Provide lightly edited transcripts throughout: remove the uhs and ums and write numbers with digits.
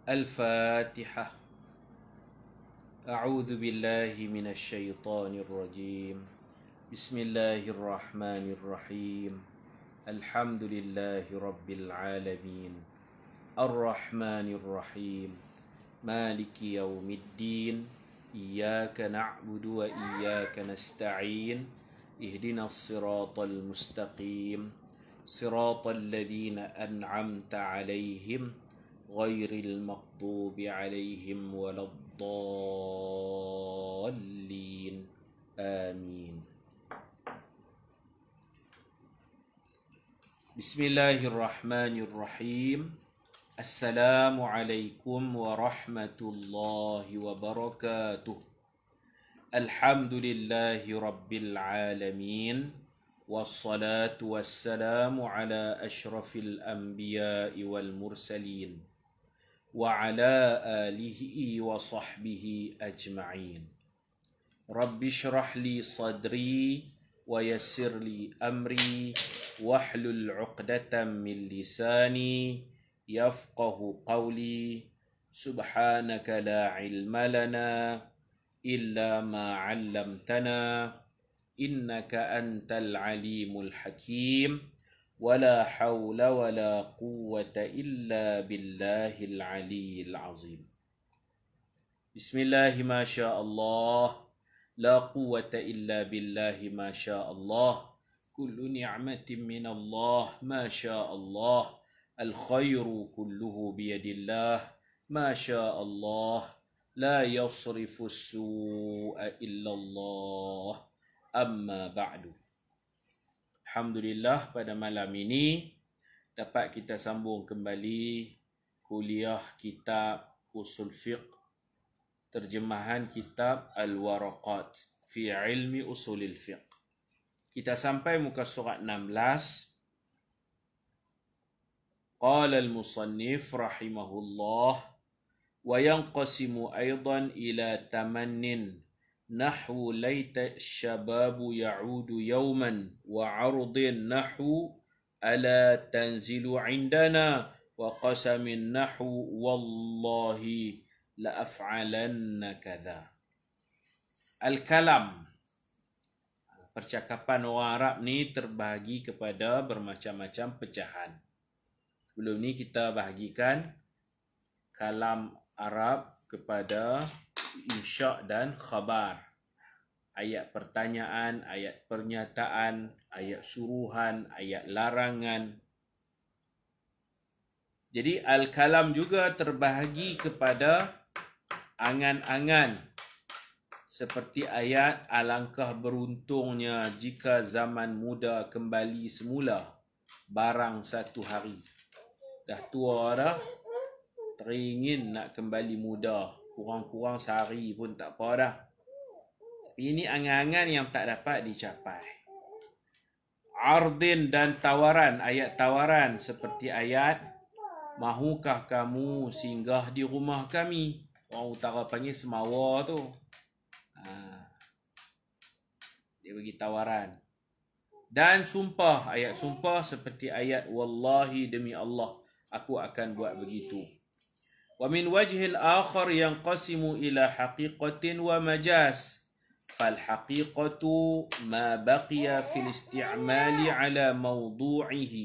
الفاتحة. أعوذ بالله من الشيطان الرجيم. بسم الله الرحمن الرحيم. الحمد لله رب العالمين الرحمن الرحيم مالك يوم الدين إياك نعبد وإياك نستعين اهدنا الصراط المستقيم صراط الذين أنعمت عليهم غير المغضوب عليهم ولا الضالين آمين. بسم الله الرحمن الرحيم. السلام عليكم ورحمة الله وبركاته. الحمد لله رب العالمين والصلاة والسلام على أشرف الأنبياء والمرسلين وعلى آله وصحبه أجمعين. رب اشرح لي صدري ويسر لي أمري واحلل عقدة من لساني يفقه قولي. سبحانك لا علم لنا إلا ما علمتنا إنك أنت العليم الحكيم ولا حول ولا قوة إلا بالله العلي العظيم. بسم الله ما شاء الله لا قوة إلا بالله ما شاء الله كل نعمة من الله ما شاء الله الخير كله بيد الله ما شاء الله لا يصرف السوء إلا الله amma ba'du. Alhamdulillah, pada malam ini dapat kita sambung kembali kuliah kitab Usul Fiqh, terjemahan kitab Al-Waraqat fi ilmi usulil fiqh. Kita sampai muka surat 16. Qala al-musannif rahimahullah wa yanqasimu aidan ila tamannin نحو ليت الشباب يعود يوما وعرض نحو ألا تنزل عندنا وقسم نحو والله لأفعلن كذا. Al-kalam, percakapan orang Arab ni terbahagi kepada bermacam-macam pecahan. Sebelum ni kita bahagikan kalam Arab kepada insya' dan khabar. Ayat pertanyaan, ayat pernyataan, ayat suruhan, ayat larangan. Jadi al-kalam juga terbahagi kepada angan-angan. Seperti ayat alangkah beruntungnya jika zaman muda kembali semula barang satu hari. Dah tua dah, teringin nak kembali muda. Kurang-kurang sehari pun tak apa dah. Tapi ini angan-angan yang tak dapat dicapai. Ardin dan tawaran, ayat tawaran seperti ayat mahukah kamu singgah di rumah kami? Orang utara panggil semawa tu. Dia bagi tawaran. Dan sumpah, ayat sumpah seperti ayat wallahi demi Allah aku akan buat begitu. ومن وجه آخر ينقسم إلى حقيقة ومجاز فالحقيقة ما بقي في الاستعمال على موضوعه.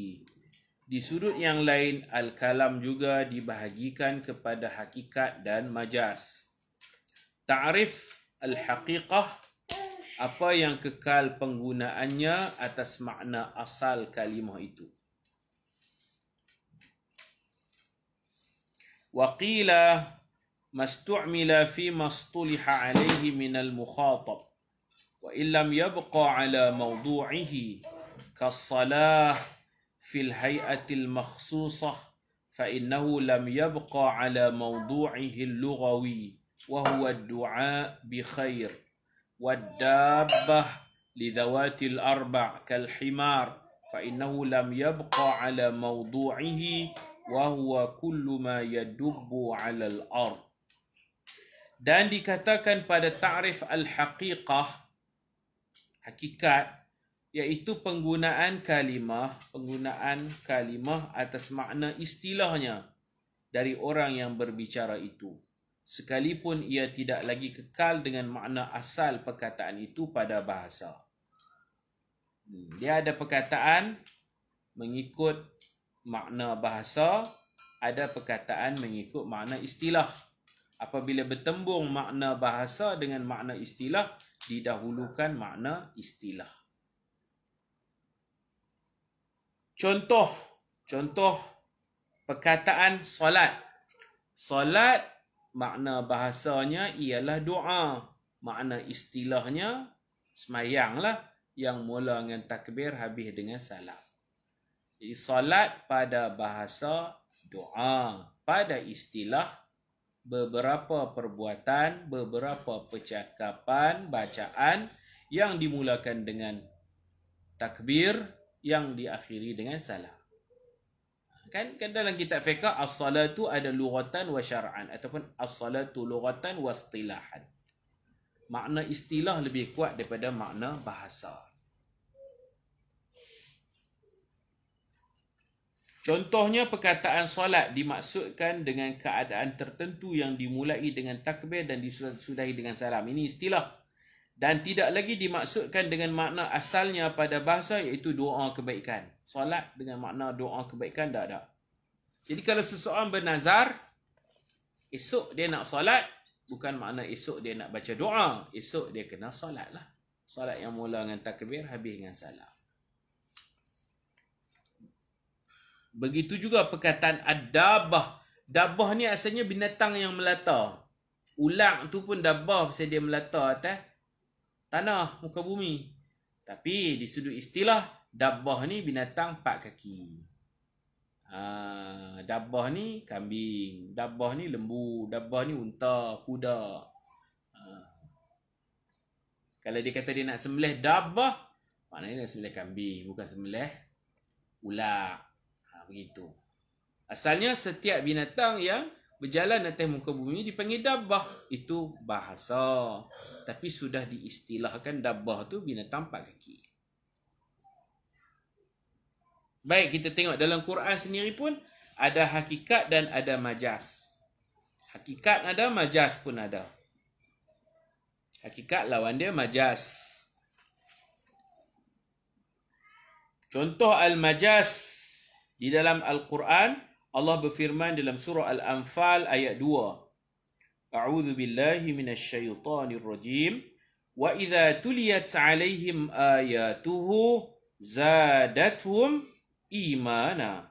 Di sudut yang lain, al-kalam juga dibahagikan kepada hakikat dan majaz. Ta'rif al-haqiqah, apa yang kekal penggunaannya atas makna asal kalimah itu. وقيل ما استعمل فيما اصطلح عليه من المخاطب وإن لم يبقى على موضوعه كالصلاة في الهيئة المخصوصة فإنه لم يبقى على موضوعه اللغوي وهو الدعاء بخير والدابة لذوات الأربع كالحمار فإنه لم يبقى على موضوعه وهو كل ما يدب على الأرض. Dan dikatakan pada ta'rif al-haqiqah, hakikat, iaitu penggunaan kalimah atas makna istilahnya dari orang yang berbicara itu, sekalipun ia tidak lagi kekal dengan makna asal perkataan itu pada bahasa. Dia ada perkataan mengikut makna bahasa, ada perkataan mengikut makna istilah. Apabila bertembung makna bahasa dengan makna istilah, didahulukan makna istilah. Contoh perkataan solat. Solat makna bahasanya ialah doa. Makna istilahnya semayanglah yang mula dengan takbir, habis dengan salam. Jadi solat pada bahasa doa, pada istilah beberapa perbuatan, beberapa percakapan, bacaan yang dimulakan dengan takbir, yang diakhiri dengan salam. Kan dalam kitab fiqh as-salatu ada lughatan wa syar'an, ataupun as-salatu lughatan wa istilahan. Makna istilah lebih kuat daripada makna bahasa. Contohnya perkataan solat dimaksudkan dengan keadaan tertentu yang dimulai dengan takbir dan disudahi dengan salam. Ini istilah. Dan tidak lagi dimaksudkan dengan makna asalnya pada bahasa, iaitu doa kebaikan. Solat dengan makna doa kebaikan tak ada. Jadi kalau seseorang bernazar, esok dia nak solat, bukan makna esok dia nak baca doa. Esok dia kena solat lah. Solat yang mula dengan takbir, habis dengan salam. Begitu juga perkataan ad-dabah. Dabah ni asalnya binatang yang melata. Ulang tu pun dabah pasal dia melata atas tanah, muka bumi. Tapi di sudut istilah, dabah ni binatang 4 kaki. Dabah ni kambing, dabah ni lembu, dabah ni unta, kuda. Kalau dia kata dia nak sembelih dabah, maknanya nak sembelih kambing, bukan sembelih ular. Begitu. Asalnya setiap binatang yang berjalan atas muka bumi dipanggil dabbah. Itu bahasa. Tapi sudah diistilahkan dabbah tu binatang 4 kaki. Baik, kita tengok dalam Quran sendiri pun ada hakikat dan ada majas. Hakikat ada, majas pun ada. Hakikat lawan dia majas. Contoh al-majas. Di dalam Al-Quran, Allah berfirman dalam surah Al-Anfal ayat 2. A'udzu billahi minasyaitonir rajim. Wa idza tuliyat 'alaihim ayatuhu zadatuhum imana.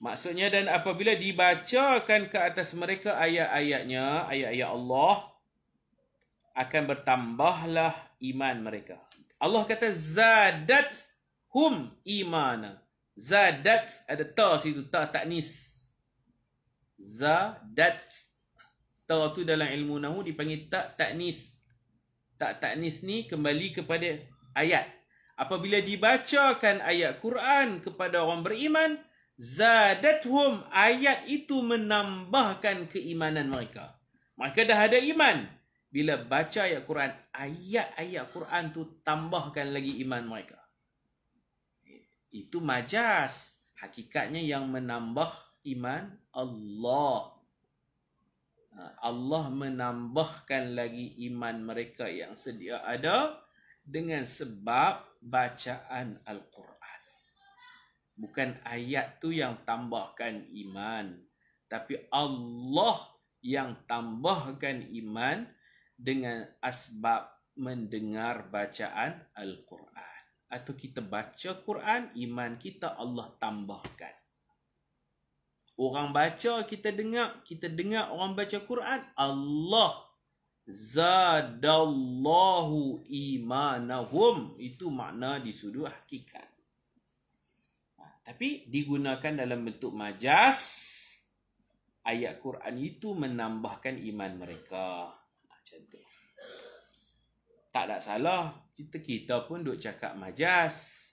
Maksudnya, dan apabila dibacakan ke atas mereka ayat-ayatnya, ayat-ayat Allah, akan bertambahlah iman mereka. Allah kata zadathum imana. Zadat ada ta situ, ta taknis. Zadat. Ta tu dalam ilmu nahwu dipanggil ta taknis. Ta taknis ni kembali kepada ayat. Apabila dibacakan ayat Quran kepada orang beriman, zadathum, ayat itu menambahkan keimanan mereka. Mereka dah ada iman. Bila baca ayat Quran, ayat-ayat Quran tu tambahkan lagi iman mereka. Itu majas. Hakikatnya yang menambah iman Allah. Allah menambahkan lagi iman mereka yang sedia ada dengan sebab bacaan Al-Quran. Bukan ayat tu yang tambahkan iman, tapi Allah yang tambahkan iman dengan asbab mendengar bacaan Al-Quran. Atau kita baca Quran, iman kita Allah tambahkan. Orang baca, kita dengar orang baca Quran, Allah zadallahu imanahum. Itu makna di sudut hakikat. Tapi digunakan dalam bentuk majas, ayat Quran itu menambahkan iman mereka. Macam tu. Tak ada salah. Kita pun duk cakap majas.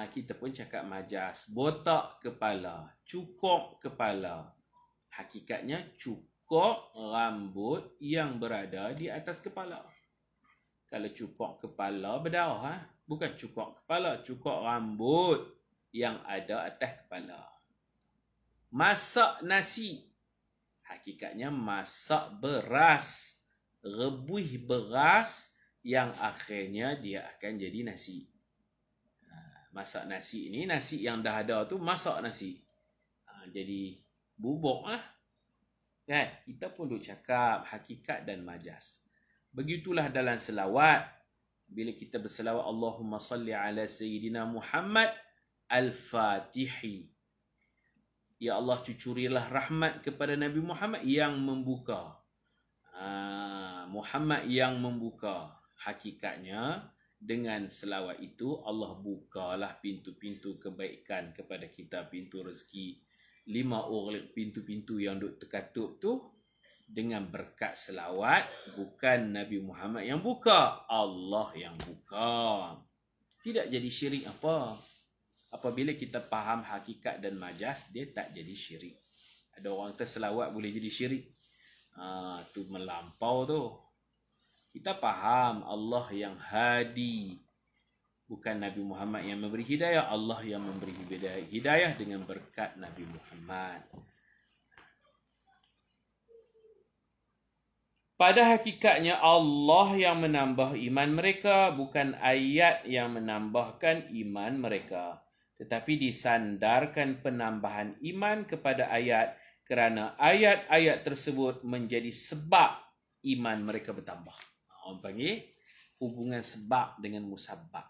Kita pun cakap majas. Botak kepala, cukok kepala. Hakikatnya cukok rambut yang berada di atas kepala. Kalau cukok kepala berdarah, bukan cukok kepala, cukok rambut yang ada atas kepala. Masak nasi. Hakikatnya masak beras. Rebus beras yang akhirnya dia akan jadi nasi. Masak nasi ni, nasi yang dah ada tu masak nasi. Jadi bubuk lah. Kan? Kita pun duk cakap hakikat dan majas. Begitulah dalam selawat. Bila kita berselawat, Allahumma salli ala Sayyidina Muhammad Al-Fatihi. Ya Allah, cucurilah rahmat kepada Nabi Muhammad yang membuka. Muhammad yang membuka. Hakikatnya, dengan selawat itu, Allah bukalah pintu-pintu kebaikan kepada kita, pintu rezeki. 5 ughliq, pintu-pintu yang duk terkatup tu, dengan berkat selawat, bukan Nabi Muhammad yang buka, Allah yang buka. Tidak jadi syirik apa. Apabila kita faham hakikat dan majas, dia tak jadi syirik. Ada orang terselawat boleh jadi syirik. Tu melampau tu. Kita faham Allah yang hadi. Bukan Nabi Muhammad yang memberi hidayah. Allah yang memberi hidayah dengan berkat Nabi Muhammad. Pada hakikatnya Allah yang menambah iman mereka, bukan ayat yang menambahkan iman mereka. Tetapi disandarkan penambahan iman kepada ayat kerana ayat-ayat tersebut menjadi sebab iman mereka bertambah. Orang panggil hubungan sebab dengan musabbab.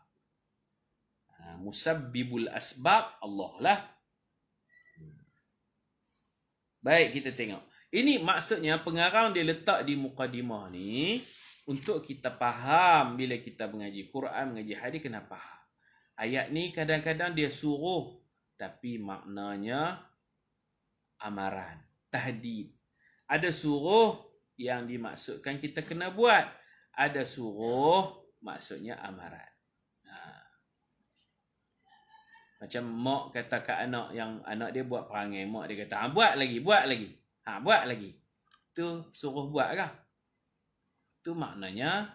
Musabbibul asbab Allah lah. Baik, kita tengok. Ini maksudnya pengarang dia letak di mukadimah ni untuk kita faham bila kita mengaji Quran, mengaji hadis, kena faham. Ayat ni kadang-kadang dia suruh tapi maknanya amaran, tahdid. Ada suruh yang dimaksudkan kita kena buat. Ada suruh maksudnya amaran. Macam mak kata kat anak yang anak dia buat perangai, mak dia kata, buat lagi, buat lagi. Buat lagi. Tu suruh buat kah? Tu maknanya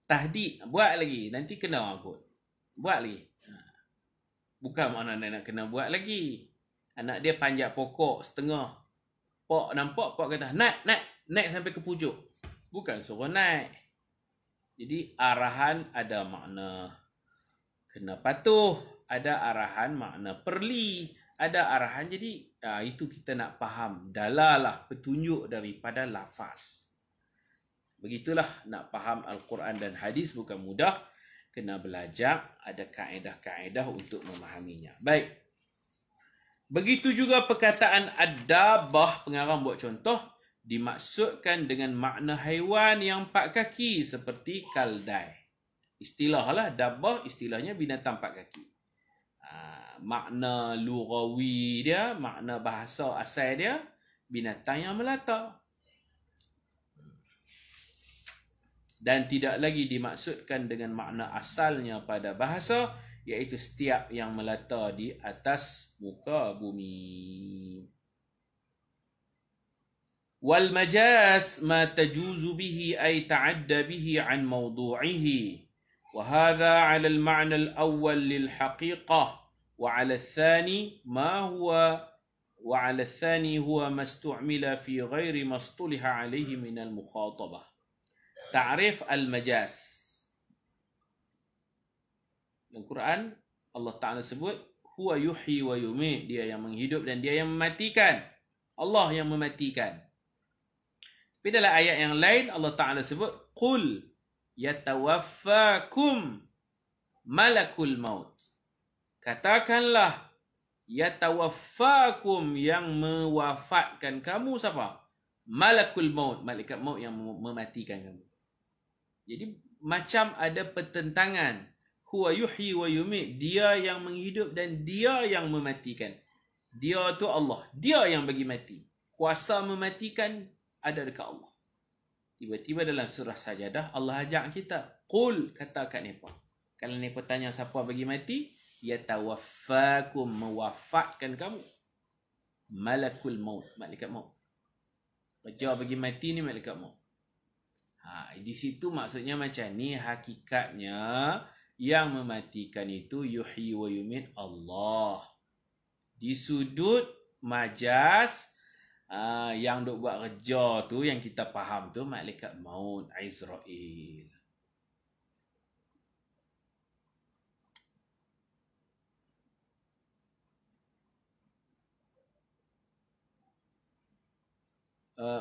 tahdid. Buat lagi. Nanti kena kot. Buat lagi. Bukan makna nak kena buat lagi. Anak dia panjat pokok setengah. Pak nampak, pak kata, naik sampai ke pucuk. Bukan suruh naik. Jadi arahan ada makna kena patuh. Ada arahan makna perli. Ada arahan, jadi itu kita nak faham. Dalalah petunjuk daripada lafaz. Begitulah nak faham Al-Quran dan hadis bukan mudah. Kena belajar, ada kaedah-kaedah untuk memahaminya. Baik. Begitu juga perkataan ad-dabbah, pengarang buat contoh, dimaksudkan dengan makna haiwan yang 4 kaki seperti kaldai. Istilahlah dabbah, istilahnya binatang 4 kaki. Makna lughawi dia, makna bahasa asal dia, binatang yang melata. Dan tidak lagi dimaksudkan dengan makna asalnya pada bahasa, iaitu setiap yang melata di atas muka bumi. Wal majas ma tajuzu bihi ay ta'adda bihi an mawdu'ihi. Wa hadha 'ala al-ma'na al-awwal lil haqiqah. وعلى الثاني هو ما استعمل في غير ما اصطلح عليه من المخاطبة. تعريف المجاز. Dalam Quran Allah Ta'ala sebut huwa yuhyi wa yumit, dia yang menghidup dan dia yang mematikan. Allah yang mematikan. Tapi dalam ayat yang lain Allah Ta'ala sebut qul yatawaffakum malakul maut. Katakanlah, yatawaffakum, yang mewafatkan kamu siapa? Malakul maut, malaikat maut yang mematikan kamu. Jadi macam ada pertentangan. Huwa yuhyi wa yumit, dia yang menghidup dan dia yang mematikan. Dia tu Allah, dia yang bagi mati. Kuasa mematikan ada dekat Allah. Tiba-tiba dalam surah Sajadah Allah ajak kita, qul, katakan mereka. Kalau mereka tanya siapa bagi mati, yatawaffakum, mewafatkan kamu. Malakul maut, malaikat maut. Kerja bagi mati ni malaikat maut. Di situ maksudnya macam ni, hakikatnya yang mematikan itu yuhyi wa yumit Allah. Di sudut majas yang duk buat kerja tu, yang kita faham tu malaikat maut Israel.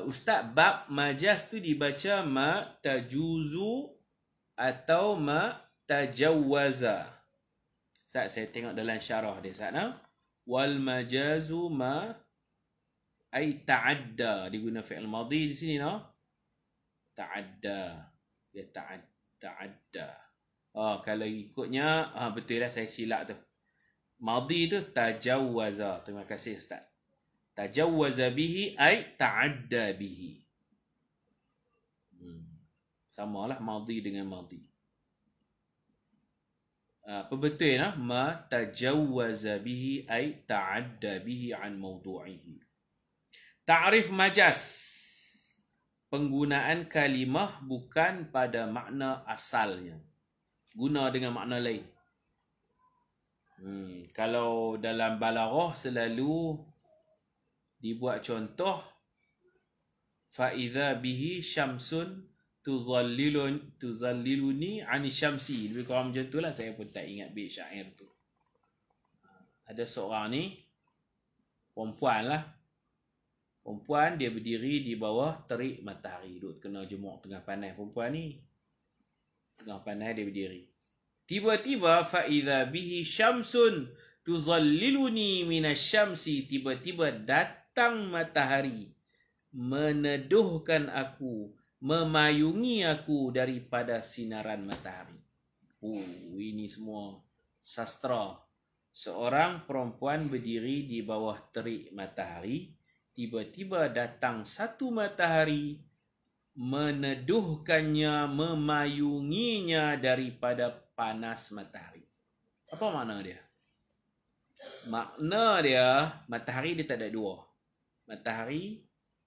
Ustaz, bab majas tu dibaca ma tajuzu atau ma tajawwaza? Ustaz, saya tengok dalam syarah dia Ustaz. Wal majazu ma ay ta'adda, diguna fi'il madhi di sini ta'adda. Dia ta'adda. Kalau ikutnya betul lah, saya silap tu. Madhi tu tajawwaza. Terima kasih Ustaz. Tajawwaza bihi ay ta'adda bihi. Samalah madhi dengan madhi. Apa betul ma tajawwaza bihi ay ta'adda bihi an mawdu'ihi. Ta'rif majas. Penggunaan kalimah bukan pada makna asalnya. Guna dengan makna lain. Kalau dalam balaghah selalu dibuat contoh, fa'idha bihi syamsun tuzalliluni ani syamsi. Lebih kurang macam tu lah. Saya pun tak ingat bait syair tu. Ada seorang ni, perempuan lah. Perempuan, dia berdiri di bawah terik matahari. Duk kena jemuk tengah panas perempuan ni. Tengah panas dia berdiri. Tiba-tiba, fa'idha bihi syamsun tuzalliluni minasyamsi. Tiba-tiba datang matahari meneduhkan aku, memayungi aku daripada sinaran matahari. Ini semua sastra. Seorang perempuan berdiri di bawah terik matahari, tiba-tiba datang satu matahari meneduhkannya, memayunginya daripada panas matahari. Apa makna dia? Makna dia, matahari dia tak ada dua. Matahari,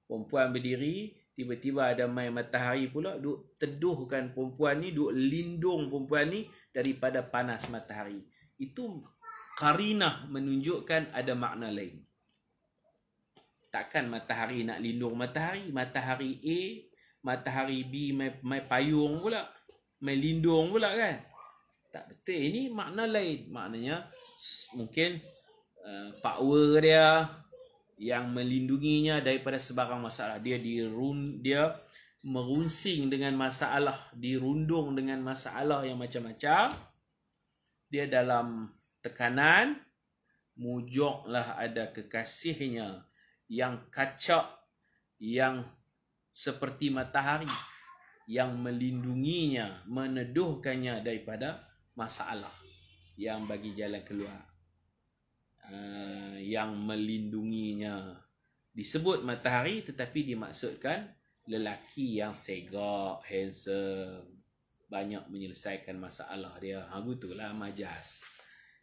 perempuan berdiri, tiba-tiba ada mai matahari pula duk teduhkan perempuan ni, duk lindung perempuan ni daripada panas matahari. Itu qarinah menunjukkan ada makna lain. Takkan matahari nak lindung matahari. Matahari A, matahari B mai payung pula, mai lindung pula kan? Tak betul. Ini makna lain. Maknanya mungkin power dia yang melindunginya daripada sebarang masalah. Dia merunsing dengan masalah, dirundung dengan masalah yang macam-macam. Dia dalam tekanan, mujuklah ada kekasihnya yang kacak, yang seperti matahari, yang melindunginya, meneduhkannya daripada masalah, yang bagi jalan keluar, yang melindunginya. Disebut matahari tetapi dimaksudkan lelaki yang segak, handsome, banyak menyelesaikan masalah dia. Begitulah majas.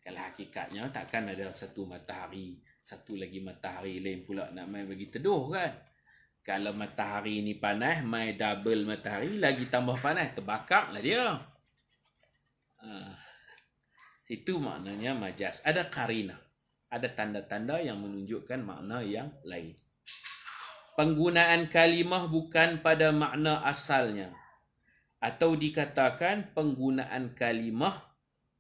Kalau hakikatnya takkan ada satu matahari, satu lagi matahari lain pula nak main bagi teduh kan? Kalau matahari ni panas, main double matahari lagi tambah panas, terbakar lah dia. Itu maknanya majas. Ada qarinah, ada tanda-tanda yang menunjukkan makna yang lain. Penggunaan kalimah bukan pada makna asalnya, atau dikatakan penggunaan kalimah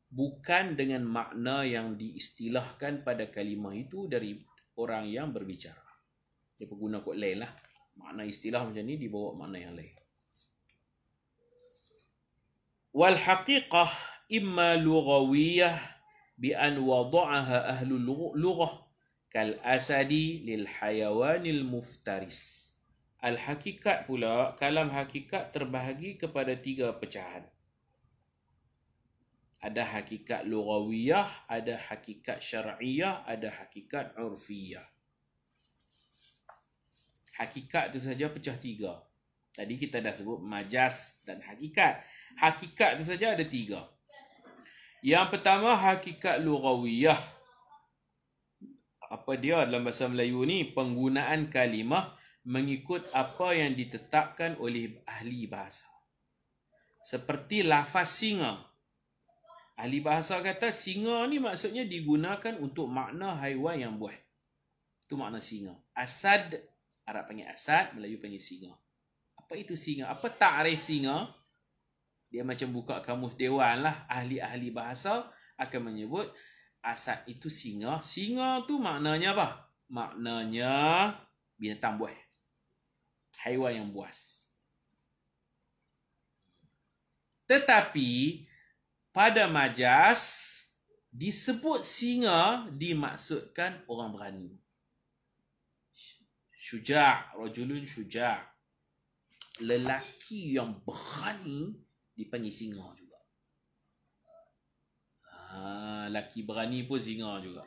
bukan dengan makna yang diistilahkan pada kalimah itu dari orang yang berbicara. Dia pengguna kod lain lah. Makna istilah macam ni dibawa makna yang lain. Wal haqiqah imma lughawiyah bi an wada'aha ahlul lughah kal asadi lil hayawanil muftaris. Al hakikat pula, kalam hakikat terbahagi kepada 3 pecahan. Ada hakikat lughawiyah, ada hakikat syar'iyah, ada hakikat urfiyah. Hakikat tu saja pecah 3. Tadi kita dah sebut majas dan hakikat. Hakikat tu saja ada 3. Yang pertama hakikat lughawiyah. Apa dia dalam bahasa Melayu ni? Penggunaan kalimah mengikut apa yang ditetapkan oleh ahli bahasa. Seperti lafaz singa. Ahli bahasa kata singa ni maksudnya digunakan untuk makna haiwan yang buas. Itu makna singa. Asad, Arab panggil asad, Melayu panggil singa. Apa itu singa? Apa takrif singa? Dia macam buka kamus dewan lah. Ahli-ahli bahasa akan menyebut asad itu singa. Singa tu maknanya apa? Maknanya binatang buas. Haiwan yang buas. Tetapi pada majas disebut singa dimaksudkan orang berani. Syuja', rajulun syuja'. Lelaki yang berani dipanggil singa juga. Lelaki berani pun singa juga.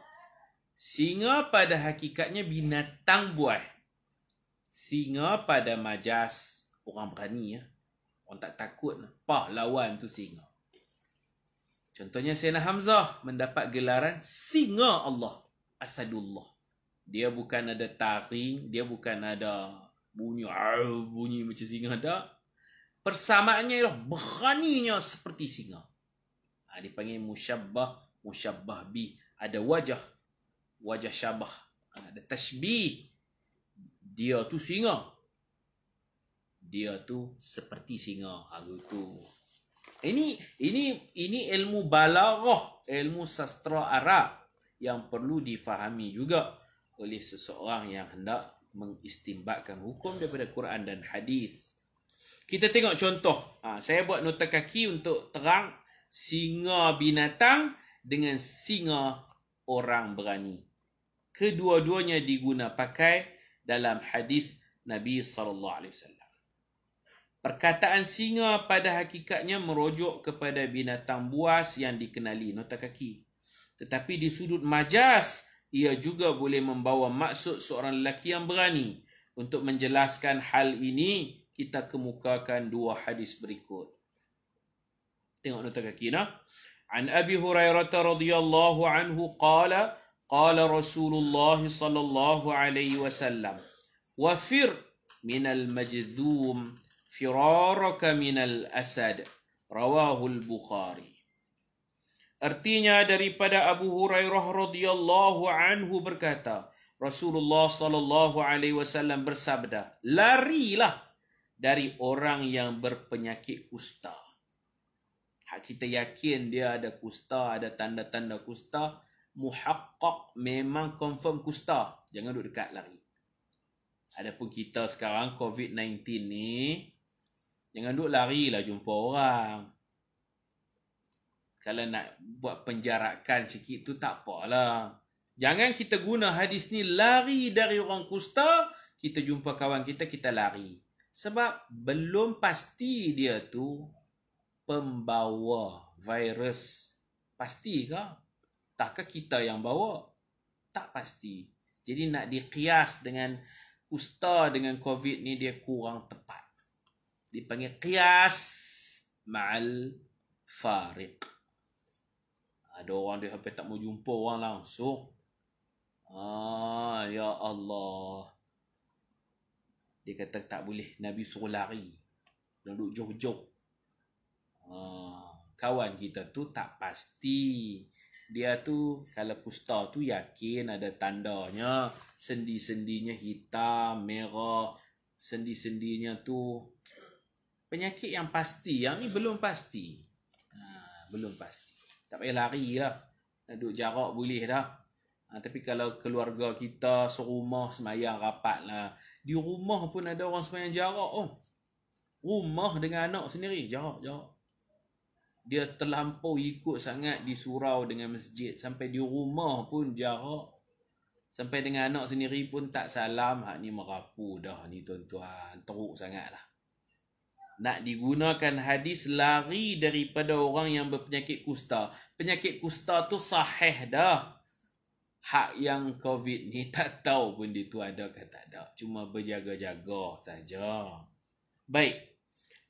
Singa pada hakikatnya binatang buas. Singa pada majas orang berani ya. Orang tak takut. Pahlawan tu singa. Contohnya Sayyidina Hamzah mendapat gelaran singa Allah. Asadullah. Dia bukan ada taring, dia bukan ada bunyi macam singa tak. Persamaannya ialah beraninya seperti singa. Dipanggil musyabbah bih. Ada wajah syabah. Ada tashbih. Dia tu singa. Dia tu seperti singa. Tu. Ini ilmu balaghah, ilmu sastra Arab yang perlu difahami juga oleh seseorang yang hendak mengistinbatkan hukum daripada Quran dan hadis. Kita tengok contoh. Saya buat nota kaki untuk terang singa binatang dengan singa orang berani. Kedua-duanya diguna pakai dalam hadis Nabi SAW. Perkataan singa pada hakikatnya merujuk kepada binatang buas yang dikenali, nota kaki. Tetapi di sudut majas, ia juga boleh membawa maksud seorang lelaki yang berani. Untuk menjelaskan hal ini, kita kemukakan dua hadis berikut. Tengok nota kaki nah. An Abi Hurairah radhiyallahu anhu qala Rasulullah sallallahu alaihi wasallam wafir minal majzum firaraka minal asad, rawahul Bukhari. Artinya daripada Abu Hurairah radhiyallahu anhu berkata, Rasulullah sallallahu alaihi wasallam bersabda, larilah dari orang yang berpenyakit kusta. Hak kita yakin dia ada kusta, ada tanda-tanda kusta, muhaqqaq, memang confirm kusta. Jangan duduk dekat, lari. Adapun kita sekarang COVID-19 ni, jangan duduk larilah jumpa orang. Kalau nak buat penjarakan sikit tu tak apalah. Jangan kita guna hadis ni lari dari orang kusta, kita jumpa kawan kita, kita lari. Sebab belum pasti dia tu pembawa virus. Pastikah? Takkah kita yang bawa? Tak pasti. Jadi nak diqiyas dengan kusta dengan COVID ni dia kurang tepat. Dipanggil qiyas ma'al fariq. Ada orang dia sampai tak mau jumpa orang langsung. Ya Allah. Dia kata tak boleh. Nabi suruh lari. Duduk jauh-jauh. Kawan kita tu tak pasti. Dia tu kalau kusta tu yakin ada tandanya. Sendi-sendinya hitam, merah. Sendi-sendinya tu penyakit yang pasti. Yang ni belum pasti. Belum pasti. Tak payah lari lah. Nak duduk jarak boleh dah. Tapi kalau keluarga kita serumah semayang rapat lah. Di rumah pun ada orang semayang jarak. Rumah dengan anak sendiri. Jarak. Dia terlampau ikut sangat di surau dengan masjid. Sampai di rumah pun jarak. Sampai dengan anak sendiri pun tak salam. Ni merapu dah ni tuan-tuan. Teruk sangat lah. Nak digunakan hadis lari daripada orang yang berpenyakit kusta. Penyakit kusta tu sahih dah. Hak yang COVID ni tak tahu pun dia tu ada ke tak ada. Cuma berjaga-jaga saja. Baik.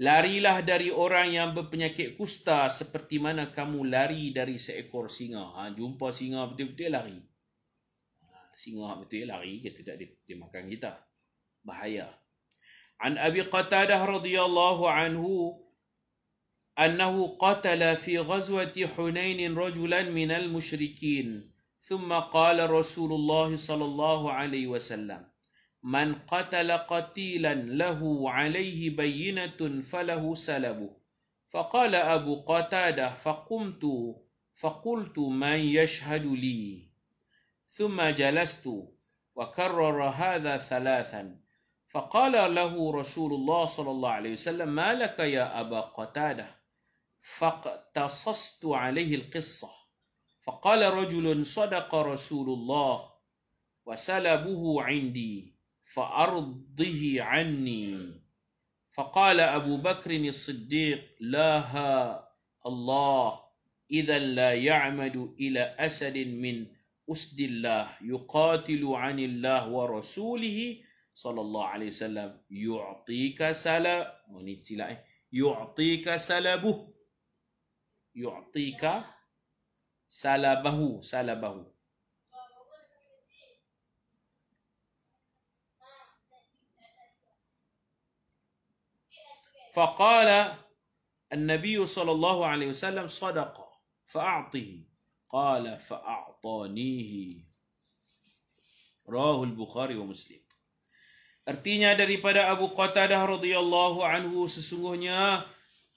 Larilah dari orang yang berpenyakit kusta seperti mana kamu lari dari seekor singa. Jumpa singa betul-betul lari. Singa betul lari, kita tidak dimakan kita. Bahaya. An Abi Qatadah radhiyallahu anhu annahu qatala fi ghazwati Hunain rajulan minal musyrikin ثم قال رسول الله صلى الله عليه وسلم من قتل قتيلا له عليه بينة فله سلبه. فقال أبو قتادة فقلت من يشهد لي؟ ثم جلست وكرر هذا ثلاثا. فقال له رسول الله صلى الله عليه وسلم ما لك يا أبا قتادة؟ فاقتصصت عليه القصة. فقال رجل صدق رسول الله وسلبه عندي فأرضه عني. فقال أبو بكر الصديق لا الله إذا لا يعمد إلى أسد من أسد الله يقاتل عن الله ورسوله صلى الله عليه وسلم يعطيك سلبه. فقال النبي صلى الله عليه وسلم صدق فأعطه. قال فأعطانيه. رواه البخاري ومسلم. Artinya daripada Abu Qatadah radhiyallahu anhu, sesungguhnya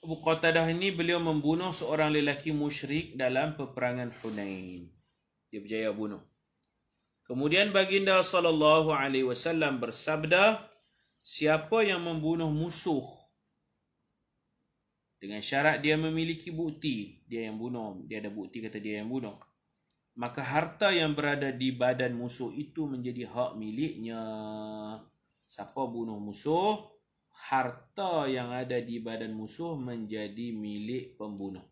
Abu Qatadah ini beliau membunuh seorang lelaki musyrik dalam peperangan Hunain. Dia berjaya bunuh. Kemudian baginda sallallahu alaihi wasallam bersabda, siapa yang membunuh musuh dengan syarat dia memiliki bukti, dia yang bunuh, dia ada bukti kata dia yang bunuh, maka harta yang berada di badan musuh itu menjadi hak miliknya. Siapa bunuh musuh, harta yang ada di badan musuh menjadi milik pembunuh.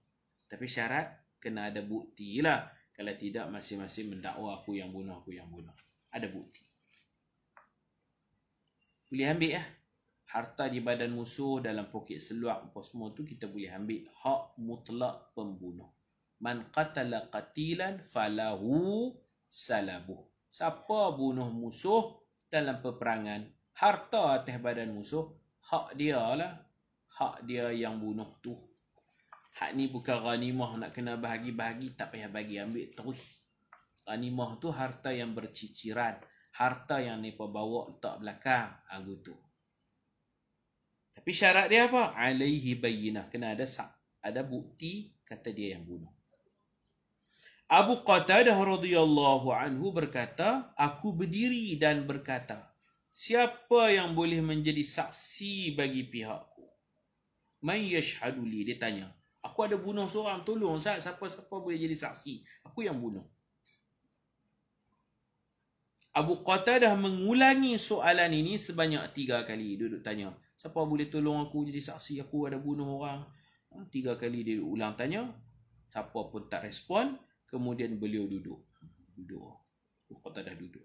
Tapi syarat kena ada bukti lah. Kalau tidak, masing-masing mendakwa aku yang bunuh. Ada bukti. Boleh ambil lah. Harta di badan musuh dalam poket seluar apa semua tu kita boleh ambil. Hak mutlak pembunuh. Man qatala qatilan falahu salabuh. Siapa bunuh musuh dalam peperangan, harta atas badan musuh, hak dia lah. Hak dia yang bunuh tu. Hak ni bukan ghanimah nak kena bahagi-bahagi, tak payah bagi, ambil terus. Ghanimah tu harta yang berciciran. Harta yang mereka bawa letak belakang. Gitu. Tapi syarat dia apa? Alaihi bayyinah. Kena ada bukti kata dia yang bunuh. Abu Qatadah radhiyallahu anhu berkata, aku berdiri dan berkata, siapa yang boleh menjadi saksi bagi pihakku? Man yashhadu li? Dia tanya, aku ada bunuh seorang, tolong Ustaz, siapa-siapa boleh jadi saksi? Aku yang bunuh. Abu Qatadah mengulangi soalan ini sebanyak 3 kali. Duduk tanya, siapa boleh tolong aku jadi saksi? Aku ada bunuh orang. 3 kali dia ulang tanya. Siapa pun tak respon. Kemudian beliau duduk. Abu Qatadah duduk.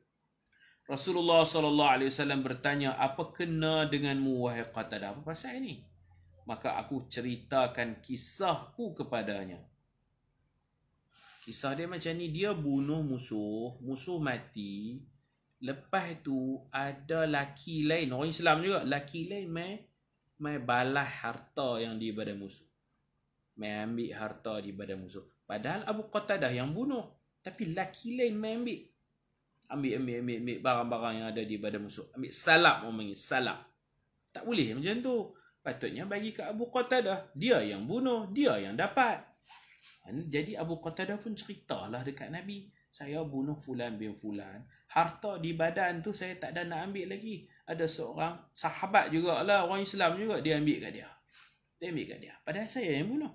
Rasulullah SAW bertanya, apa kena denganmu wahai Qatadah? Apa pasal ini? Maka aku ceritakan kisahku kepadanya. Kisah dia macam ni, dia bunuh musuh mati. Lepas tu ada laki lain, orang Islam juga, laki lain mai balas harta yang di badan musuh. Mai ambil harta di badan musuh. Padahal Abu Qatadah yang bunuh, tapi laki lain mai ambil barang-barang yang ada di badan musuh. Ambil salap, orang panggil salap. Tak boleh macam tu. Patutnya bagi ke Abu Qatadah. Dia yang bunuh, dia yang dapat. Jadi Abu Qatadah pun ceritalah dekat Nabi. Saya bunuh fulan bin fulan. Harta di badan tu saya tak ada nak ambil lagi. Ada seorang sahabat jugalah, orang Islam juga, dia ambil kat dia. Padahal saya yang bunuh.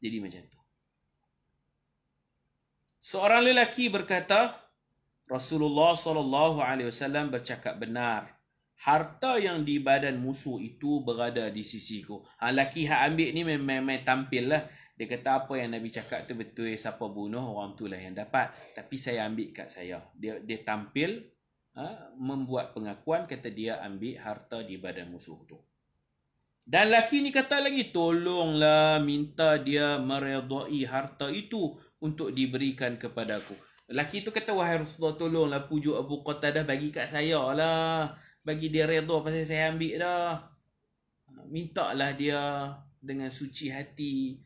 Jadi macam tu. Seorang lelaki berkata, Rasulullah SAW bercakap benar. Harta yang di badan musuh itu berada di sisiku. Lelaki hak ambil ni memang tampil lah. Dia kata apa yang Nabi cakap tu betul. Siapa bunuh, orang tu lah yang dapat. Tapi saya ambil kat saya. Dia tampil, membuat pengakuan, kata dia ambil harta di badan musuh tu. Dan lelaki ni kata lagi, tolonglah minta dia meredai harta itu untuk diberikan kepadaku. Lelaki tu kata, wahai Rasulullah, tolonglah pujuk Abu Qatadah bagi kat saya lah. Bagi dia redha pasal saya ambil dah. Mintalah dia dengan suci hati.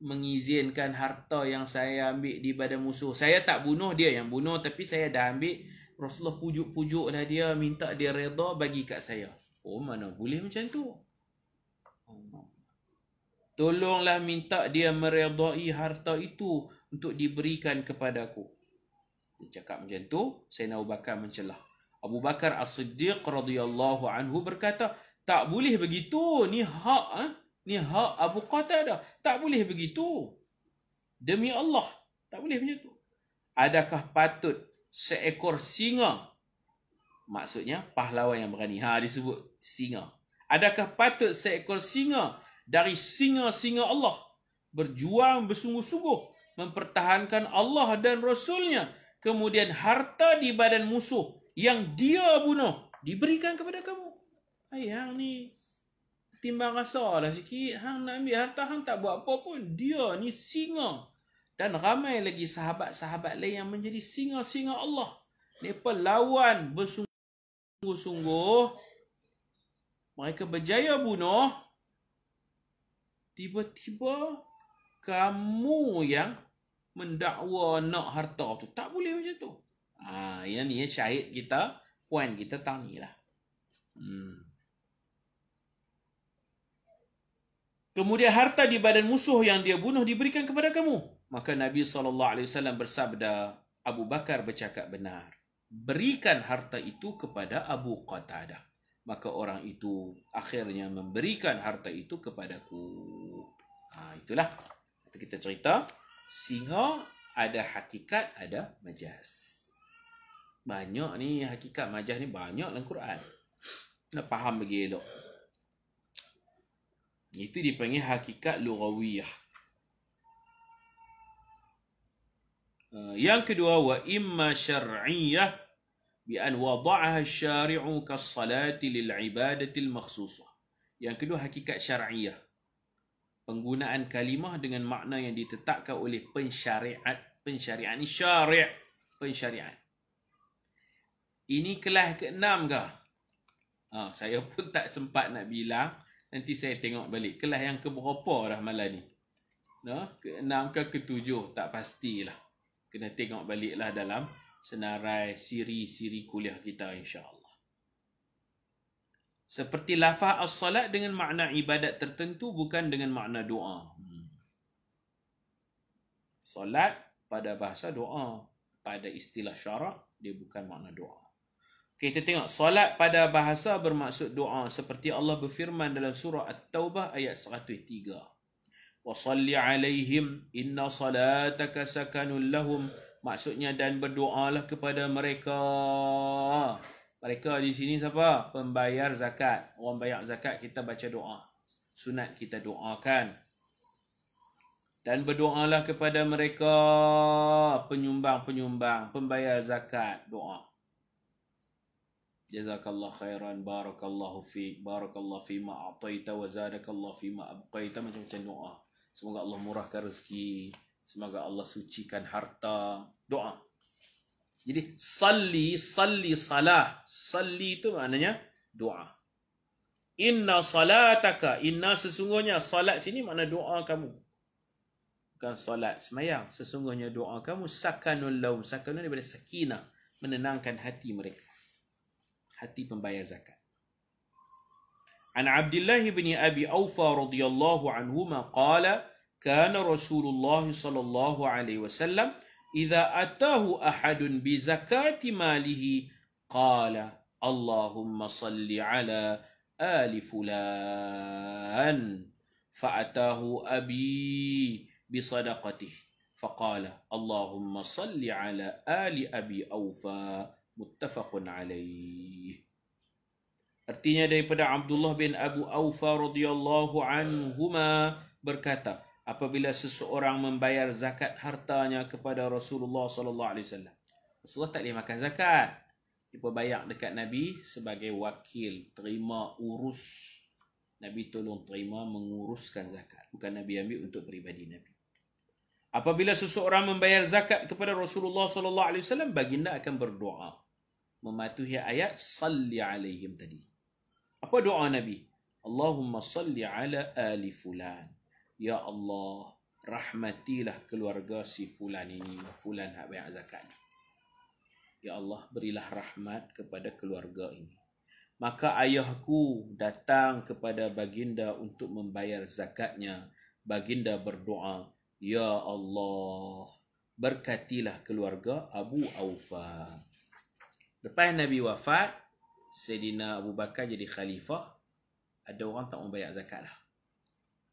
mengizinkan harta yang saya ambil daripada musuh. Saya tak bunuh, dia yang bunuh, tapi saya dah ambil. Rasulullah pujuk-pujuklah dia, minta dia redha bagi kat saya. Oh, mana boleh macam tu? Tolonglah minta dia meredai harta itu untuk diberikan kepadaku. Dia cakap macam tu, Sayyidina Abu Bakar mencelah. Abu Bakar As-Siddiq radhiyallahu anhu berkata, tak boleh begitu, ni hak ni hak Abu Qatadah. Tak boleh begitu. Demi Allah, tak boleh macam tu. Adakah patut seekor singa, maksudnya pahlawan yang berani, disebut singa. Adakah patut seekor singa dari singa-singa Allah berjuang bersungguh-sungguh mempertahankan Allah dan Rasulnya, kemudian harta di badan musuh yang dia bunuh diberikan kepada kamu? Hang ni timbang rasa lah sikit. Hang nak ambil harta, hang tak buat apa pun. Dia ni singa. Dan ramai lagi sahabat-sahabat lain yang menjadi singa-singa Allah. Mereka lawan bersungguh-sungguh. Mereka berjaya bunuh. Tiba-tiba kamu yang mendakwa nak harta tu. Tak boleh macam tu. Yang ni syahid kita, poin kita tang ni lah. Kemudian harta di badan musuh yang dia bunuh diberikan kepada kamu. Maka Nabi SAW bersabda, Abu Bakar bercakap benar. Berikan harta itu kepada Abu Qatadah. Maka orang itu akhirnya memberikan harta itu kepadaku. Itulah. Kita cerita, singa ada hakikat, ada majaz. Banyak ni hakikat majaz ni, banyak dalam Quran. Nak faham lagi elok. Itu dipanggil hakikat lughawiyah. Yang kedua, wa imma syar'iyyah bi an wada'aha asy-syari'u kas-salati lil ibadati al-makhsusah. Yang kedua, hakikat syar'iyyah. Penggunaan kalimah dengan makna yang ditetapkan oleh pensyariat. Pensyariat ni syari', pensyariat. Ini kelas ke-6 ke? Saya pun tak sempat nak bilang. Nanti saya tengok balik. Kelas yang keberapa dah malam ni? Ke-6 ke ke-7? Tak pastilah. Kena tengok baliklah dalam senarai siri-siri kuliah kita insya-Allah. Seperti lafaz as-salat dengan makna ibadat tertentu, bukan dengan makna doa. Salat pada bahasa doa. Pada istilah syarak, dia bukan makna doa. Kita tengok, solat pada bahasa bermaksud doa. Seperti Allah berfirman dalam surah At-Taubah ayat 103. وَصَلِّ عَلَيْهِمْ إِنَّ صَلَاتَكَ سَكَنٌ لَهُمْ. Maksudnya, dan berdoalah kepada mereka. Mereka di sini siapa? Pembayar zakat. Orang bayar zakat, kita baca doa. Sunat kita doakan. Dan berdoalah kepada mereka. Penyumbang-penyumbang, pembayar zakat, doa. Jazakallah khairan, barakallahu fiik, barakallahu fima a'taita wa zadakallahu fima abqaita. Macam-macam doa. Semoga Allah murahkan rezeki, semoga Allah sucikan harta. Doa. Jadi salli, salah. Salli itu maknanya doa. Inna salataka, inna sesungguhnya, salat sini makna doa kamu. Bukan salat semayang. Sesungguhnya doa kamu sakanul lahum. Sakanul daripada sakinah, menenangkan hati mereka. Hati pembayar zakat. An Abdullah bin Abi Aufa radhiyallahu anhuma qala kana Rasulullah sallallahu alaihi wasallam idza atahu ahadun bi zakati malihi qala Allahumma salli ala ali fulan fa'atahu abi bi sadaqatihi faqala Allahumma salli ala ali abi Aufa muttafaqun alaih. Artinya daripada Abdullah bin Abu Aufa radhiyallahu anhuma berkata, apabila seseorang membayar zakat hartanya kepada Rasulullah sallallahu alaihi wasallam. Rasulullah tak boleh makan zakat. Dia bayar dekat Nabi sebagai wakil, terima urus. Nabi tolong terima menguruskan zakat. Bukan Nabi ambil untuk peribadi Nabi. Apabila seseorang membayar zakat kepada Rasulullah sallallahu alaihi wasallam, baginda akan berdoa mematuhi ayat salli alaihim tadi. Apa doa Nabi? Allahumma salli ala ali fulan. Ya Allah, rahmatilah keluarga si fulan ini, fulan hak bayar zakat. Ya Allah, berilah rahmat kepada keluarga ini. Maka ayahku datang kepada baginda untuk membayar zakatnya. Baginda berdoa, Ya Allah, berkatilah keluarga Abu Aufa. Lepas Nabi wafat, Sayyidina Abu Bakar jadi khalifah, ada orang tak mau bayar zakat lah.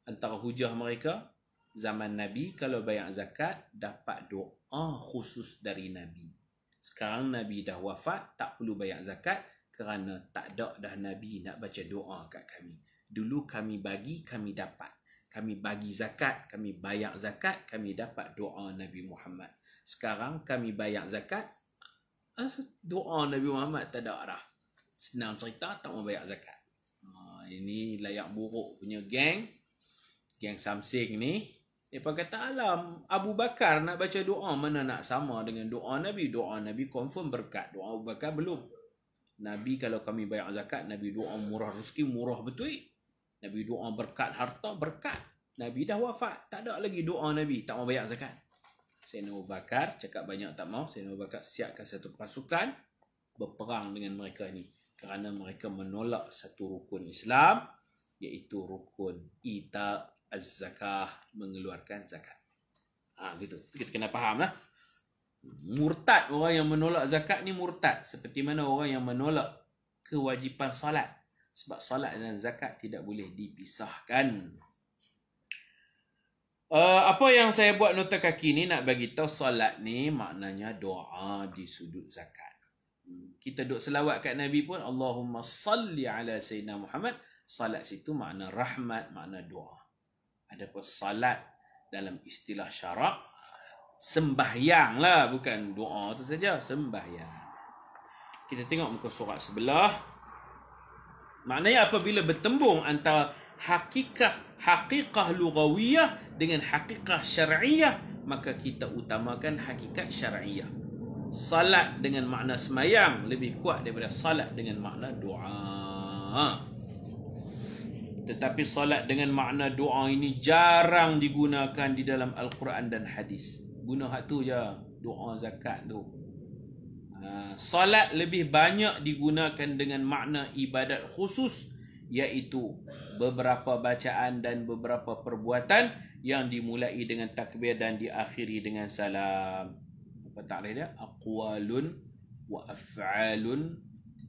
Antara hujah mereka, zaman Nabi kalau bayar zakat, dapat doa khusus dari Nabi. Sekarang Nabi dah wafat, tak perlu bayar zakat kerana tak ada dah Nabi nak baca doa kat kami. Dulu kami bagi, kami dapat. Kami bagi zakat, kami bayar zakat, kami dapat doa Nabi Muhammad. Sekarang kami bayar zakat, doa Nabi Muhammad tak ada dah. Senang cerita, tak mau bayar zakat. Ini layak buruk punya geng Samsing ni. Mereka kata, alam, Abu Bakar nak baca doa, mana nak sama dengan doa Nabi. Doa Nabi confirm berkat. Doa Abu Bakar belum. Nabi kalau kami bayar zakat, Nabi doa murah rezeki, murah betul. Nabi doa berkat harta, berkat. Nabi dah wafat, tak ada lagi doa Nabi, tak mau bayar zakat. Sayyidina Abu Bakar cakap banyak tak mau. Sayyidina Abu Bakar siapkan satu pasukan berperang dengan mereka ni. Kerana mereka menolak satu rukun Islam, iaitu rukun ita az-zakah, mengeluarkan zakat. Gitu. Kita kena faham lah. Murtad, orang yang menolak zakat ni murtad. Seperti mana orang yang menolak kewajipan salat. Sebab salat dan zakat tidak boleh dipisahkan. Apa yang saya buat nota kaki ni nak bagi tahu salat ni maknanya doa di sudut zakat. Kita duk selawat kat Nabi pun, Allahumma salli ala Sayyidina Muhammad. Salat situ makna rahmat, makna doa. Adapun salat dalam istilah syarak, sembahyang lah, bukan doa tu saja, sembahyang. Kita tengok muka surat sebelah. Maknanya apabila bertembung antara hakikah lughawiyah dengan hakikah syar'iyah, maka kita utamakan hakikat syar'iyah. Salat dengan makna semayang lebih kuat daripada salat dengan makna doa. Tetapi salat dengan makna doa ini jarang digunakan di dalam Al-Quran dan hadis. Guna hak tu je, doa zakat tu. Salat lebih banyak digunakan dengan makna ibadat khusus, iaitu beberapa bacaan dan beberapa perbuatan yang dimulai dengan takbir dan diakhiri dengan salam. Apa takrif dia? Aqwalun wa af'alun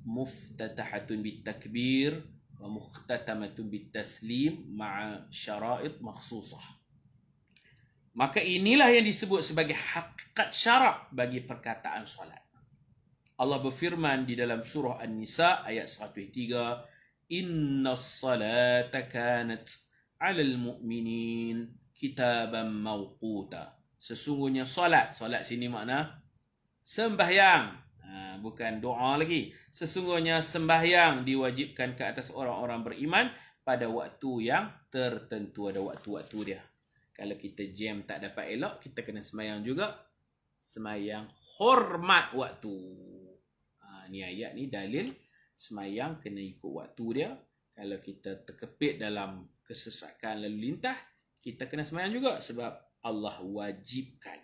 muftatahatun bitakbir wa mukhtatamatun bitaslim ma'a syara'id makhsusah. Maka inilah yang disebut sebagai hakikat syarak bagi perkataan solat. Allah berfirman di dalam surah An-Nisa ayat 103, Innas salata kanat 'alal mu'minin kitaban mawquta. Sesungguhnya solat sini makna sembahyang. Bukan doa lagi. Sesungguhnya sembahyang diwajibkan ke atas orang-orang beriman pada waktu yang tertentu. Ada waktu-waktu dia. Kalau kita jam tak dapat elok, kita kena sembahyang juga. Sembahyang hormat waktu. Ni ayat ni dalil sembahyang kena ikut waktu dia. Kalau kita terkepit dalam kesesakan lalu lintas, kita kena sembahyang juga. Sebab Allah wajibkan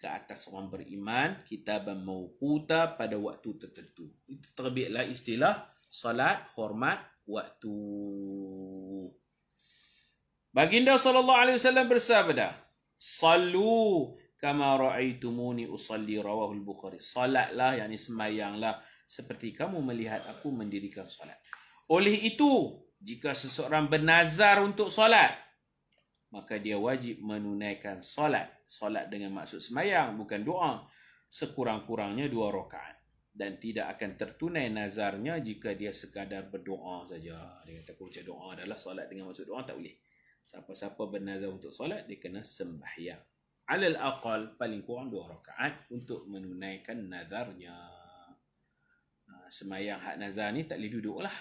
ke atas orang beriman kitaban mawquta pada waktu tertentu. Itu terbitlah istilah salat hormat waktu. Baginda SAW bersabda, Sallu kama ra'aitumuni usalli, rawahul Bukhari. Salatlah, yakni sembahyanglah seperti kamu melihat aku mendirikan salat. Oleh itu, jika seseorang bernazar untuk salat, maka dia wajib menunaikan salat. Salat dengan maksud sembahyang, bukan doa. Sekurang-kurangnya 2 rakaat. Dan tidak akan tertunai nazarnya jika dia sekadar berdoa saja. Dia kata, aku baca doa adalah salat dengan maksud doa, tak boleh. Siapa-siapa bernazar untuk salat, dia kena sembahyang. Alal aqal, paling kurang 2 rakaat untuk menunaikan nazarnya. Sembahyang hak nazar ni tak boleh duduk lah.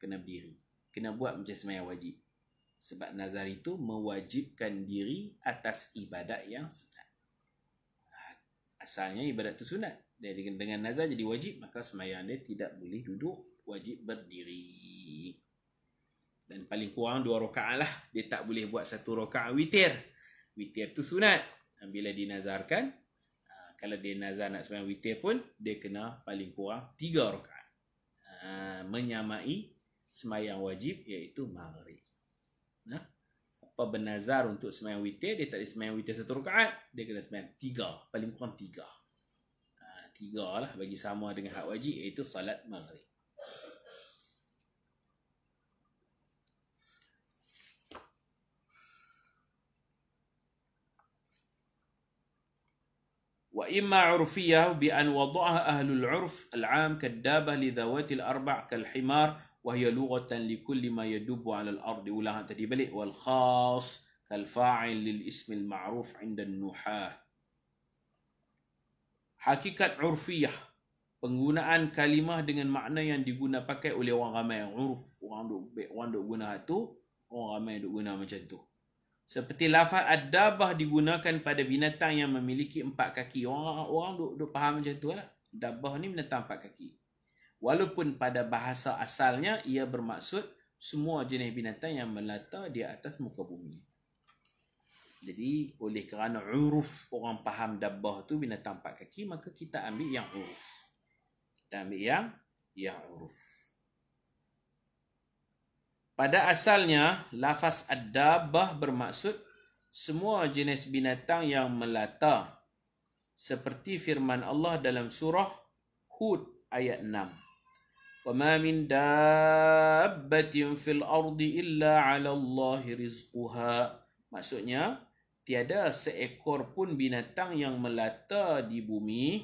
Kena berdiri. Kena buat macam sembahyang wajib. Sebab nazar itu mewajibkan diri atas ibadat yang sunat. Asalnya ibadat itu sunat. Dengan nazar jadi wajib, maka sembahyang dia tidak boleh duduk, wajib berdiri. Dan paling kurang 2 rakaat lah. Dia tak boleh buat 1 rakaat witir. Witir tu sunat. Bila dinazarkan, kalau dia nazar nak sembahyang witir pun, dia kena paling kurang 3 rakaat. Menyamai sembahyang wajib iaitu maghrib. Siapa bernazar untuk sembahyang witir, dia tak boleh sembahyang witir 1 rakaat, dia kena sembahyang 3, paling kurang 3. 3 lah bagi sama dengan hak wajib iaitu salat maghrib. Wa imma 'urfiyah bi an wada'aha ahlul 'urf al-'am kadabah li dhawati al-arba' kal himar wa hiya lughatan li kulli ma yadubu 'ala al-ardi. Ulang tadi balik, wal khas kal fa'il lil ism al-ma'ruf 'inda an-nuhah. Hakikat 'urfiyah, penggunaan kalimah dengan makna yang diguna pakai oleh orang ramai. Urf, orang duk guna tu, orang ramai duk guna macam tu. Seperti lafaz ad-dabah digunakan pada binatang yang memiliki 4 kaki. Orang duk faham macam tu lah. Dabah ni binatang 4 kaki. Walaupun pada bahasa asalnya ia bermaksud semua jenis binatang yang melata di atas muka bumi. Jadi oleh kerana uruf orang faham dabah tu binatang 4 kaki, maka kita ambil yang uruf. Kita ambil yang uruf. Pada asalnya, lafaz ad-dabah bermaksud semua jenis binatang yang melata. Seperti firman Allah dalam surah Hud ayat 6. وَمَا مِنْ دَابَّةٍ فِي الْأَرْضِ إِلَّا عَلَى اللَّهِ رِزْقُهَا. Maksudnya, tiada seekor pun binatang yang melata di bumi,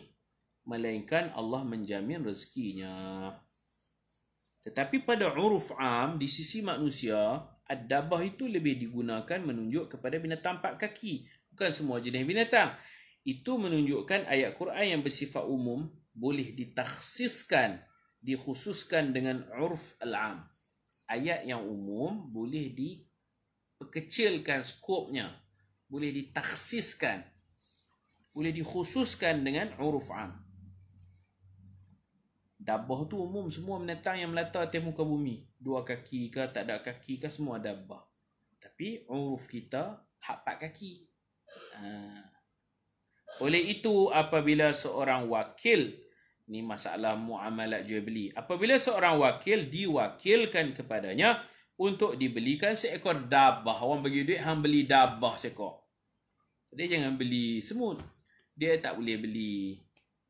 melainkan Allah menjamin rezekinya. Tetapi pada uruf am, di sisi manusia, ad-dabah itu lebih digunakan menunjuk kepada binatang 4 kaki. Bukan semua jenis binatang. Itu menunjukkan ayat Quran yang bersifat umum boleh ditakhsiskan, dikhususkan dengan uruf al-am. Ayat yang umum boleh diperkecilkan skopnya, boleh ditakhsiskan, boleh dikhususkan dengan uruf am. Dabah tu umum semua binatang yang melata atas muka bumi. 2 kaki ke, tak ada kaki ke, semua dabah. Tapi uruf kita hak 4 kaki. Oleh itu apabila seorang wakil, ni masalah muamalat jual beli. Apabila seorang wakil diwakilkan kepadanya untuk dibelikan seekor dabah. Orang bagi duit, hang beli dabah seekor. Dia jangan beli semut. Dia tak boleh beli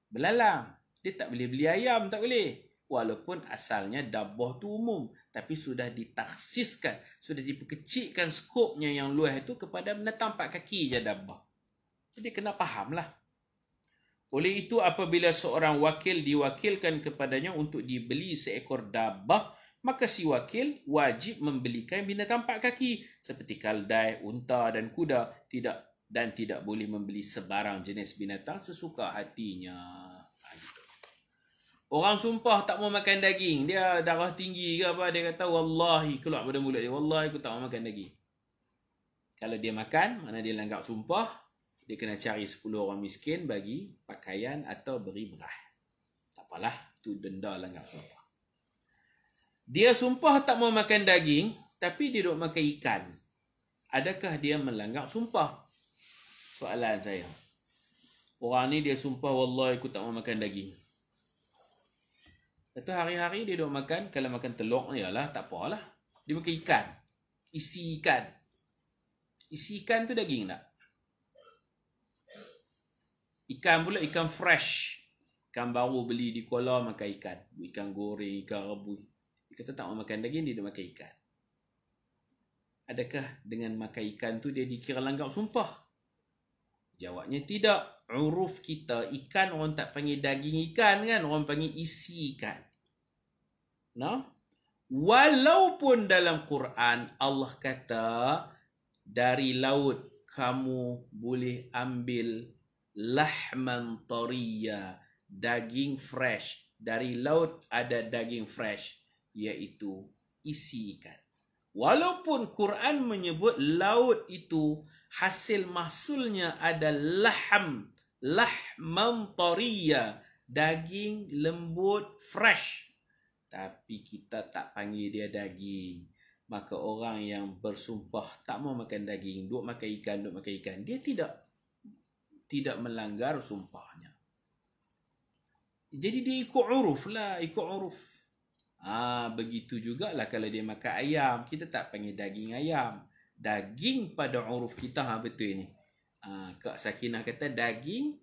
belalang. Dia tak boleh beli ayam, tak boleh. Walaupun asalnya dabah tu umum. Tapi sudah ditakhsiskan, sudah diperkecilkan skopnya yang luas itu kepada binatang 4 kaki je dabah. Jadi kena fahamlah. Oleh itu apabila seorang wakil diwakilkan kepadanya untuk dibeli seekor dabah, maka si wakil wajib membelikan binatang 4 kaki. Seperti keldai, unta dan kuda. Tidak boleh membeli sebarang jenis binatang sesuka hatinya. Orang sumpah tak mau makan daging. Dia darah tinggi ke apa. Dia kata, wallahi, keluar pada mulut dia. Wallahi, aku tak mau makan daging. Kalau dia makan, mana dia langgar sumpah, dia kena cari 10 orang miskin bagi pakaian atau beri berah. Tak apalah, itu denda langgar sumpah. Dia sumpah tak mau makan daging, tapi dia duk makan ikan. Adakah dia melanggar sumpah? Soalan saya. Orang ni dia sumpah, wallahi, aku tak mau makan daging. Lepas tu hari-hari dia duk makan, kalau makan telur ni lah, tak apalah. Dia makan ikan. Isi ikan. Isi ikan tu daging tak? Ikan pula, ikan fresh. Ikan baru beli di Kuala makan ikan. Ikan goreng, ikan rebus. Dia kata tak mau makan daging, dia duk makan ikan. Adakah dengan makan ikan tu dia dikira langgar sumpah? Jawabnya tidak. Uruf kita, ikan orang tak panggil daging ikan kan? Orang panggil isi ikan. No? Walaupun dalam Quran Allah kata dari laut kamu boleh ambil lahman tariya, daging fresh. Dari laut ada daging fresh, iaitu isi ikan. Walaupun Quran menyebut laut itu hasil mahsulnya ada lahman tariya, daging lembut fresh. Tapi kita tak panggil dia daging. maka orang yang bersumpah tak mau makan daging, duk makan ikan, dia tidak melanggar sumpahnya. Jadi dia ikut uruf lah, ikut uruf. Begitu jugalah kalau dia makan ayam, kita tak panggil daging ayam. Daging pada uruf kita, betul ni. Kak Sakinah kata daging,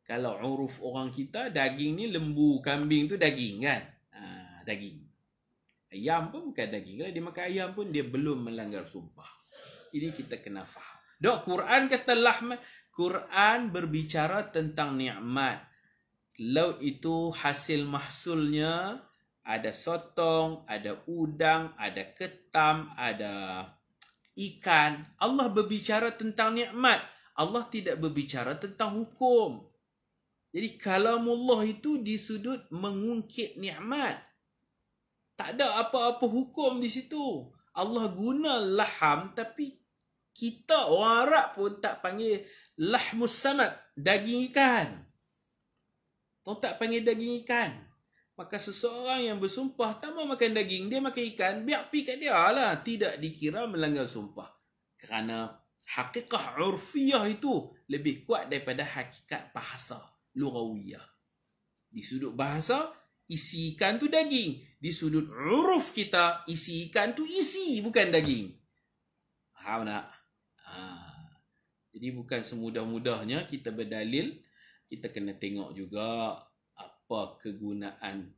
kalau uruf orang kita, daging ni lembu, kambing tu daging kan? Daging. Ayam pun bukan daging. Kalau dia makan ayam pun, dia belum melanggar sumpah. Ini kita kena faham. Dok, Quran kata lahma. Quran berbicara tentang nikmat. Laut itu hasil mahsulnya ada sotong, ada udang, ada ketam, ada ikan. Allah berbicara tentang nikmat. Allah tidak berbicara tentang hukum. Jadi kalamullah itu di sudut mengungkit nikmat. Tak ada apa-apa hukum di situ. Allah guna laham, tapi kita orang Arab pun tak panggil lahmus samad, daging ikan. Orang tak panggil daging ikan. Maka seseorang yang bersumpah tak mau makan daging, dia makan ikan, biar pi kat dia lah. Tidak dikira melanggar sumpah. Kerana hakikat urfiyah itu lebih kuat daripada hakikat bahasa lughawiyah. Di sudut bahasa, isi ikan tu daging. Di sudut uruf kita, isi ikan tu isi, bukan daging. Faham tak? Jadi bukan semudah-mudahnya kita berdalil. Kita kena tengok juga apa kegunaan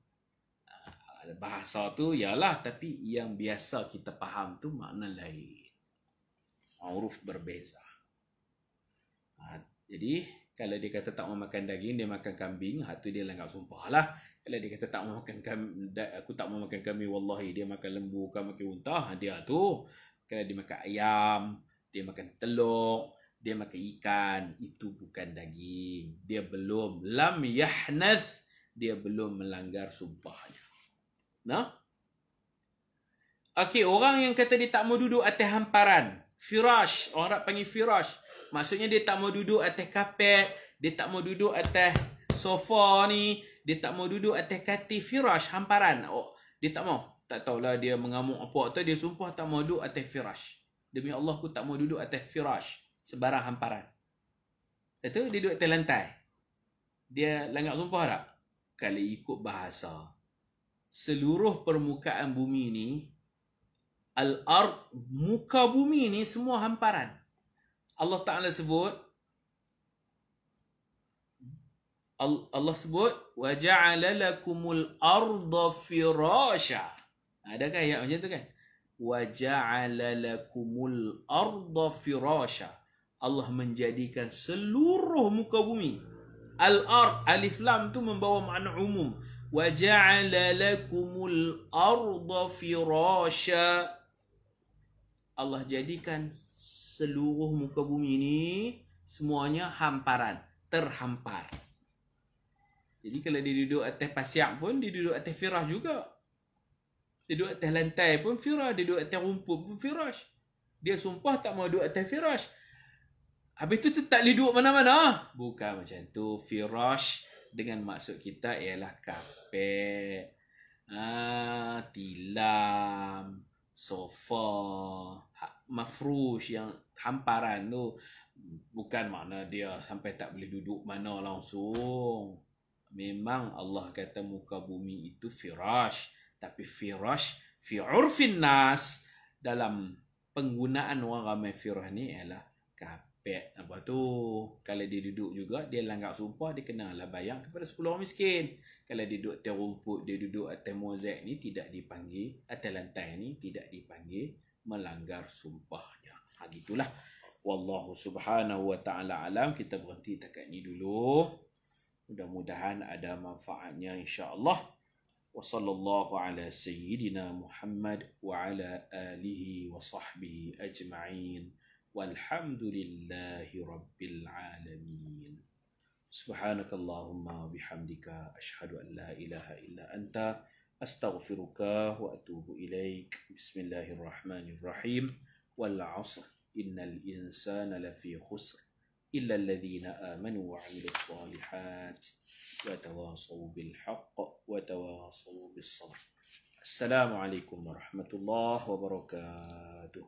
bahasa tu. Yalah, tapi yang biasa kita faham tu makna lain. Uruf berbeza. Jadi kalau dia kata tak mau makan daging, dia makan kambing, tu dia langgar sumpah lah. Kalau dia kata tak mau makan aku tak mau makan kambing, wallahi, dia makan lembu, makan unta, dia tu. Kalau dia makan ayam, dia makan telur, dia makan ikan, itu bukan daging. Dia belum lam yahnath, dia belum melanggar sumpahnya. Nah? Okey, orang yang kata dia tak mau duduk atas hamparan, firash, orang Arab panggil firash. Maksudnya dia tak mau duduk atas kapet, dia tak mau duduk atas sofa ni, dia tak mau duduk atas katil, firash, hamparan. Dia tak mau. Tak tahulah dia mengamuk apa atau dia sumpah tak mau duduk atas firash. Demi Allah, aku tak mau duduk atas firash, sebarang hamparan. Itu dia duduk atas lantai. Dia langgar sumpah tak? Kalau ikut bahasa, seluruh permukaan bumi ni, al-ard, muka bumi ni semua hamparan. Allah Ta'ala sebut, Allah sebut, وَجَعَلَ لَكُمُ الْأَرْضَ فِرَاشًا. Adakah ayat macam tu kan? وَجَعَلَ لَكُمُ الْأَرْضَ فِرَاشًا. Allah menjadikan seluruh muka bumi. Al-ard, alif lam tu membawa makna umum. وَجَعَلَ لَكُمُ الْأَرْضَ فِرَاشًا. Allah jadikan seluruh muka bumi ni semuanya hamparan, terhampar. Jadi kalau dia duduk atas pasiak pun, dia duduk atas firash juga. Dia duduk atas lantai pun firash, dia duduk atas rumput pun firash. Dia sumpah tak mau duduk atas firash. Habis tu tak boleh duduk mana-mana. Bukan macam tu. Firash dengan maksud kita ialah kapet, tilam, sofa, mafrush, yang hamparan tu. Bukan makna dia sampai tak boleh duduk mana langsung. Memang Allah kata muka bumi itu firash. Tapi firash fi urfin nas, dalam penggunaan orang ramai firash ni ialah kapet. Apa tu? Kalau dia duduk juga, dia langgar sumpah, dia kenalah bayang kepada 10 orang miskin. Kalau dia duduk atas rumput, dia duduk atas mozaik ni, tidak dipanggil, atas lantai ni tidak dipanggil melanggar sumpahnya. Gitulah. Wallahu subhanahu wa ta'ala alam. Kita berhenti dekat ni dulu. Mudah-mudahan ada manfaatnya insya-Allah. Wa sallallahu ala sayyidina Muhammad wa ala alihi wa sahbihi ajma'in. Walhamdulillahi rabbil alamin. Subhanakallahumma bihamdika asyhadu an la ilaha illa anta astaghfiruka wa atubu ilaik. Bismillahirrahmanirrahim. Wal 'asr innal insana lafi khusr illa alladhina amanu wa 'amilus shalihat wa tawasaw bil haqq wa tawasaw bis sabr. Assalamualaikum warahmatullahi wabarakatuh.